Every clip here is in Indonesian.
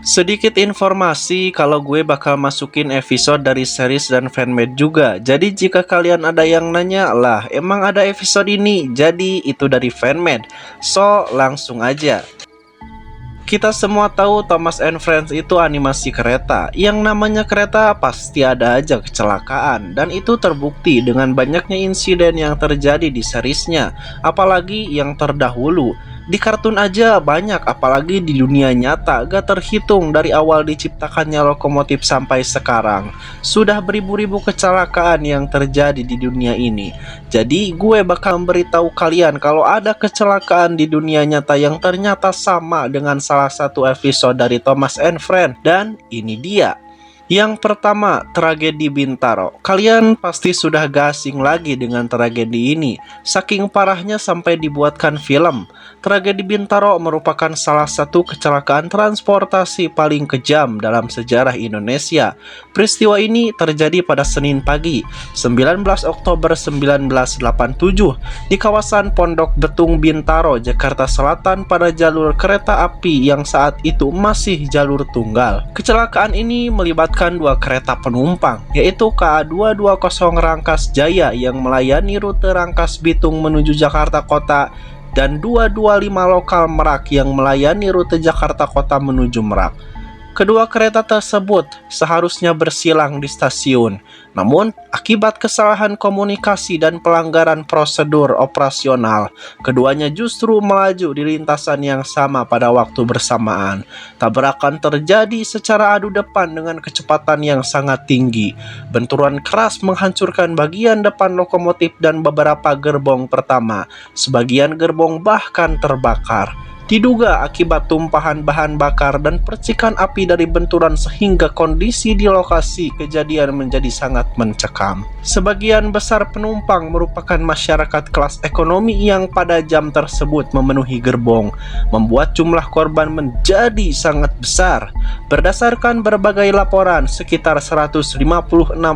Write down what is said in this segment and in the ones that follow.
Sedikit informasi kalau gue bakal masukin episode dari series dan fanmade juga. Jadi jika kalian ada yang nanya, lah emang ada episode ini? Jadi itu dari fanmade. So langsung aja. Kita semua tahu Thomas and Friends itu animasi kereta. Yang namanya kereta pasti ada aja kecelakaan. Dan itu terbukti dengan banyaknya insiden yang terjadi di seriesnya. Apalagi yang terdahulu. Di kartun aja banyak, apalagi di dunia nyata gak terhitung dari awal diciptakannya lokomotif sampai sekarang. Sudah beribu-ribu kecelakaan yang terjadi di dunia ini. Jadi gue bakal memberitahu kalian kalau ada kecelakaan di dunia nyata yang ternyata sama dengan salah satu episode dari Thomas and Friends. Dan ini dia. Yang pertama, tragedi Bintaro. Kalian pasti sudah gak asing lagi dengan tragedi ini. Saking parahnya sampai dibuatkan film. Tragedi Bintaro merupakan salah satu kecelakaan transportasi paling kejam dalam sejarah Indonesia. Peristiwa ini terjadi pada Senin pagi, 19 Oktober 1987 di kawasan Pondok Betung Bintaro, Jakarta Selatan pada jalur kereta api yang saat itu masih jalur tunggal. Kecelakaan ini melibatkan dua kereta penumpang, yaitu KA 220 Rangkas Jaya yang melayani rute Rangkas Bitung menuju Jakarta Kota dan 225 lokal Merak yang melayani rute Jakarta Kota menuju Merak. Kedua kereta tersebut seharusnya bersilang di stasiun. Namun, akibat kesalahan komunikasi dan pelanggaran prosedur operasional, keduanya justru melaju di lintasan yang sama pada waktu bersamaan. Tabrakan terjadi secara adu depan dengan kecepatan yang sangat tinggi. Benturan keras menghancurkan bagian depan lokomotif dan beberapa gerbong pertama. Sebagian gerbong bahkan terbakar. Diduga akibat tumpahan bahan bakar dan percikan api dari benturan sehingga kondisi di lokasi kejadian menjadi sangat mencekam. Sebagian besar penumpang merupakan masyarakat kelas ekonomi yang pada jam tersebut memenuhi gerbong, membuat jumlah korban menjadi sangat besar. Berdasarkan berbagai laporan, sekitar 156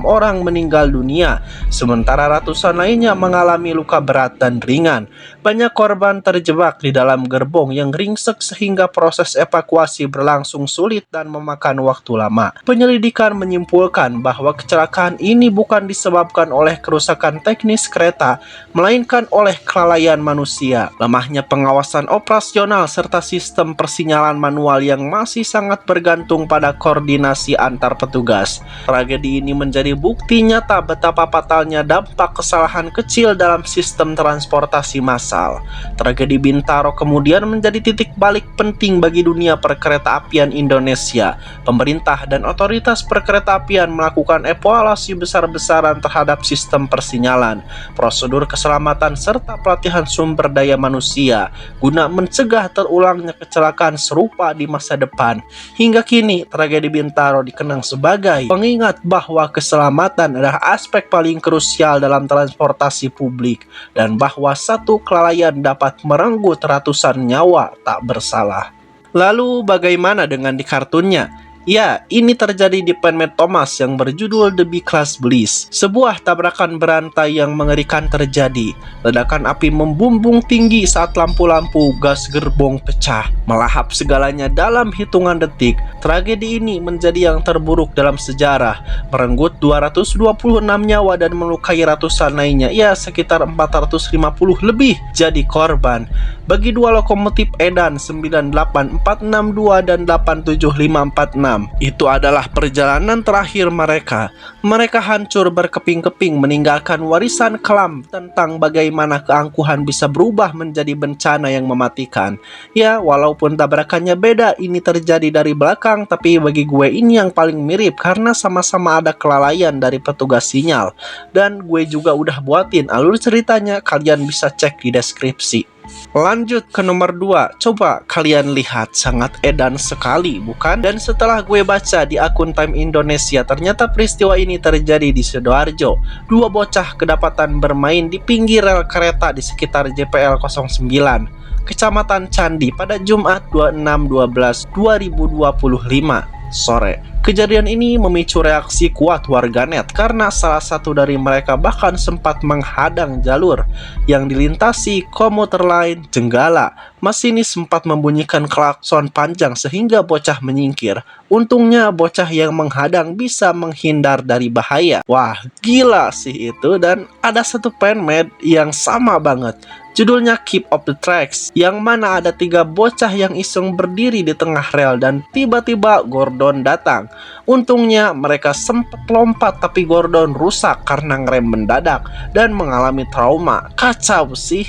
orang meninggal dunia, sementara ratusan lainnya mengalami luka berat dan ringan. Banyak korban terjebak di dalam gerbong yang ringsek sehingga proses evakuasi berlangsung sulit dan memakan waktu lama. Penyelidikan menyimpulkan bahwa kecelakaan ini bukan disebabkan oleh kerusakan teknis kereta, melainkan oleh kelalaian manusia, lemahnya pengawasan operasional serta sistem persinyalan manual yang masih sangat bergantung pada koordinasi antar petugas. Tragedi ini menjadi bukti nyata betapa fatalnya dampak kesalahan kecil dalam sistem transportasi massal. Tragedi Bintaro kemudian menjadi titik balik penting bagi dunia perkereta-apian Indonesia. Pemerintah dan otoritas perkereta-apian melakukan evaluasi besar-besaran terhadap sistem persinyalan, prosedur keselamatan serta pelatihan sumber daya manusia guna mencegah terulangnya kecelakaan serupa di masa depan. Hingga kini, tragedi Bintaro dikenang sebagai pengingat bahwa keselamatan adalah aspek paling krusial dalam transportasi publik dan bahwa satu kelalaian dapat merenggut ratusan nyawa tak bersalah. Lalu bagaimana dengan di kartunnya? Ya, ini terjadi di fanmade Thomas yang berjudul The Big Class Bliss. Sebuah tabrakan berantai yang mengerikan terjadi. Ledakan api membumbung tinggi saat lampu-lampu gas gerbong pecah, melahap segalanya dalam hitungan detik. Tragedi ini menjadi yang terburuk dalam sejarah, merenggut 226 nyawa dan melukai ratusan lainnya. Ya, sekitar 450 lebih jadi korban. Bagi dua lokomotif Edan 98462 dan 87546, itu adalah perjalanan terakhir mereka. Mereka hancur berkeping-keping meninggalkan warisan kelam tentang bagaimana keangkuhan bisa berubah menjadi bencana yang mematikan. Ya, walaupun tabrakannya beda, ini terjadi dari belakang, tapi bagi gue ini yang paling mirip karena sama-sama ada kelalaian dari petugas sinyal. Dan gue juga udah buatin alur ceritanya, kalian bisa cek di deskripsi. Lanjut ke nomor 2. Coba kalian lihat, sangat edan sekali, bukan? Dan setelah gue baca di akun Time Indonesia, ternyata peristiwa ini terjadi di Sidoarjo. Dua bocah kedapatan bermain di pinggir rel kereta di sekitar JPL 09, Kecamatan Candi pada Jumat 26/12/2025 sore. Kejadian ini memicu reaksi kuat warganet karena salah satu dari mereka bahkan sempat menghadang jalur yang dilintasi komuter lain Jenggala. Masinis sempat membunyikan klakson panjang sehingga bocah menyingkir. Untungnya bocah yang menghadang bisa menghindar dari bahaya. Wah, gila sih itu. Dan ada satu fanmade yang sama banget. Judulnya Keep Up The Tracks, yang mana ada 3 bocah yang iseng berdiri di tengah rel dan tiba-tiba Gordon datang. Untungnya mereka sempat lompat tapi Gordon rusak karena ngerem mendadak dan mengalami trauma. Kacau sih.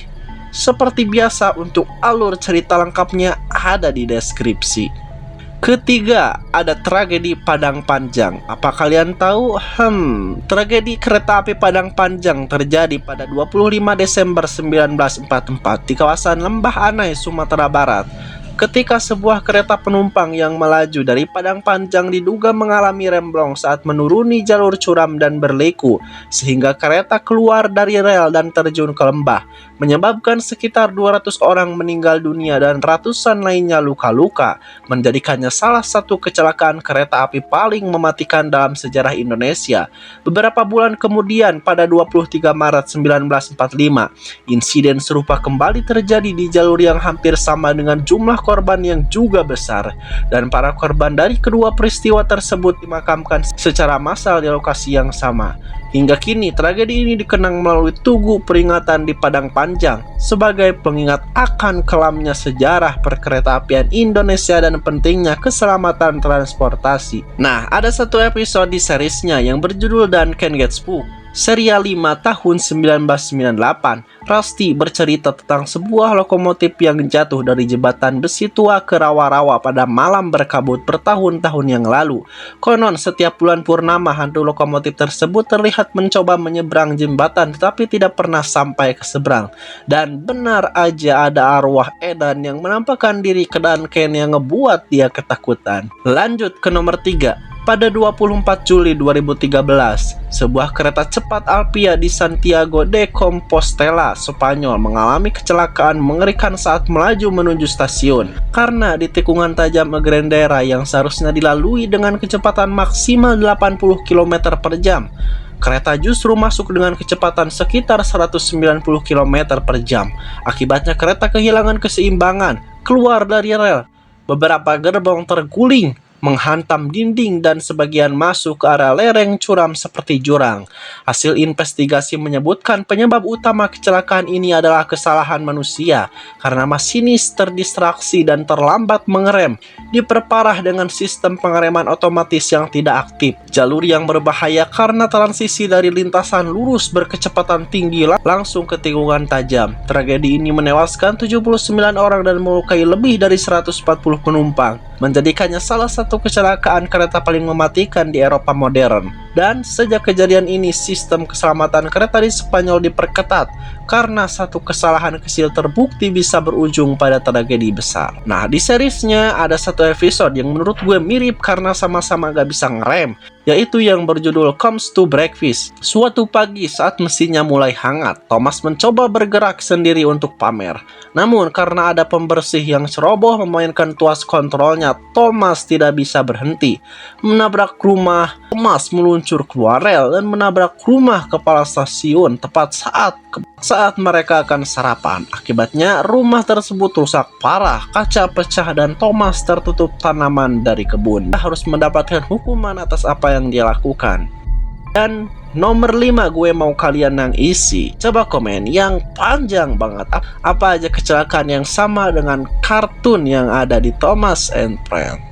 Seperti biasa, untuk alur cerita lengkapnya ada di deskripsi. Ketiga, ada tragedi Padang Panjang. Apa kalian tahu? Tragedi kereta api Padang Panjang terjadi pada 25 Desember 1944 di kawasan Lembah Anai, Sumatera Barat. Ketika sebuah kereta penumpang yang melaju dari Padang Panjang diduga mengalami remblong saat menuruni jalur curam dan berliku, sehingga kereta keluar dari rel dan terjun ke lembah, menyebabkan sekitar 200 orang meninggal dunia dan ratusan lainnya luka-luka, menjadikannya salah satu kecelakaan kereta api paling mematikan dalam sejarah Indonesia. Beberapa bulan kemudian, pada 23 Maret 1945, insiden serupa kembali terjadi di jalur yang hampir sama dengan jumlah korban yang juga besar, dan para korban dari kedua peristiwa tersebut dimakamkan secara massal di lokasi yang sama. Hingga kini tragedi ini dikenang melalui tugu peringatan di Padang Panjang sebagai pengingat akan kelamnya sejarah perkeretaapian Indonesia dan pentingnya keselamatan transportasi. Nah, ada satu episode di seriesnya yang berjudul Dan Can Get Spooked. Serial 5 tahun 1998, Rusty bercerita tentang sebuah lokomotif yang jatuh dari jembatan besi tua ke rawa-rawa pada malam berkabut bertahun-tahun yang lalu. Konon setiap bulan purnama hantu lokomotif tersebut terlihat mencoba menyeberang jembatan tetapi tidak pernah sampai ke seberang. Dan benar aja ada arwah edan yang menampakkan diri ke Duncan yang ngebuat dia ketakutan. Lanjut ke nomor 3. Pada 24 Juli 2013, sebuah kereta cepat Alpia di Santiago de Compostela, Spanyol mengalami kecelakaan mengerikan saat melaju menuju stasiun. Karena di tikungan tajam Grandera yang seharusnya dilalui dengan kecepatan maksimal 80 km per jam, kereta justru masuk dengan kecepatan sekitar 190 km per jam. Akibatnya kereta kehilangan keseimbangan, keluar dari rel. Beberapa gerbong terguling, menghantam dinding dan sebagian masuk ke area lereng curam seperti jurang. Hasil investigasi menyebutkan penyebab utama kecelakaan ini adalah kesalahan manusia karena masinis terdistraksi dan terlambat mengerem, diperparah dengan sistem pengereman otomatis yang tidak aktif. Jalur yang berbahaya karena transisi dari lintasan lurus berkecepatan tinggi langsung ke tikungan tajam. Tragedi ini menewaskan 79 orang dan melukai lebih dari 140 penumpang, menjadikannya salah satu kecelakaan kereta paling mematikan di Eropa modern. Dan sejak kejadian ini, sistem keselamatan kereta di Spanyol diperketat karena satu kesalahan kecil terbukti bisa berujung pada tragedi besar. Nah, di seriesnya ada satu episode yang menurut gue mirip karena sama-sama gak bisa ngerem, yaitu yang berjudul Comes to Breakfast. Suatu pagi saat mesinnya mulai hangat, Thomas mencoba bergerak sendiri untuk pamer. Namun karena ada pembersih yang ceroboh memainkan tuas kontrolnya, Thomas tidak bisa berhenti. Menabrak rumah, Thomas meluncur keluar rel dan menabrak rumah kepala stasiun tepat saat mereka akan sarapan. Akibatnya rumah tersebut rusak parah, kaca pecah dan Thomas tertutup tanaman dari kebun. Dia harus mendapatkan hukuman atas apa yang dia lakukan. Dan nomor 5 gue mau kalian yang isi. Coba komen yang panjang banget. Apa aja kecelakaan yang sama dengan kartun yang ada di Thomas and Friends.